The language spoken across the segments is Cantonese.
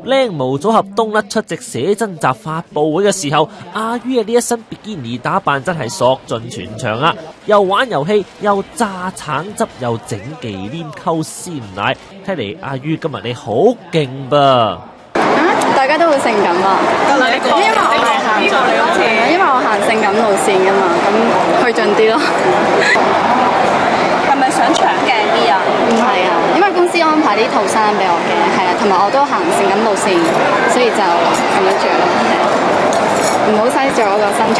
靚模組合東甩出席寫真集發佈會嘅時候，阿於呢一身比基尼打扮真係索盡全場啊！又玩遊戲，又榨橙汁，又整忌廉溝鮮奶，睇嚟阿於今日你好勁噃！大家都好性感啊！因為我行性感路線㗎嘛，咁去盡啲咯。係咪想搶鏡啲啊？唔係啊，因為公司安排啲套衫俾我嘅，係啊，同埋我都行性感路線，所以就咁樣着咯，係啊，唔好嘥咗我個身材。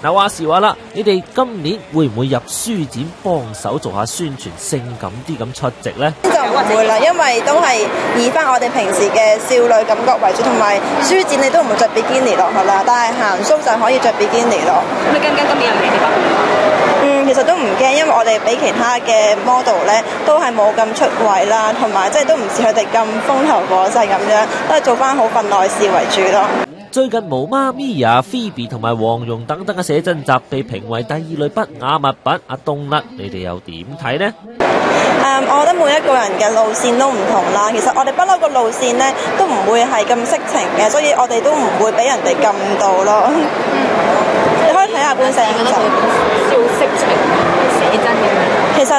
嗱，話時話啦，你哋今年會唔會入書展幫手做下宣傳，性感啲咁出席呢？就唔會啦，因為都係以翻我哋平時嘅少女感覺為主，同埋書展你都唔會着比基尼落去啦，但係行 show 就可以着比基尼咯。你驚唔驚今年人嚟呢？其實都唔驚，因為我哋比其他嘅 model 咧都係冇咁出位啦，同埋即係都唔似佢哋咁風頭火勢咁樣，都係做翻好份內事為主咯。最近毛媽咪呀、Phoebe 同埋黃蓉等等嘅寫真集被評為第2類不雅物品，阿東甩你哋又點睇呢？我覺得每一個人嘅路線都唔同啦。其實我哋不嬲個路線咧都唔會係咁色情嘅，所以我哋都唔會俾人哋禁到咯。你可以睇下本寫真集，笑色情寫真嘅。其實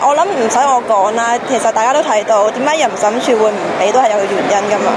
我諗唔使我講啦，其實大家都睇到點解淫審處會唔俾都係有個原因㗎嘛。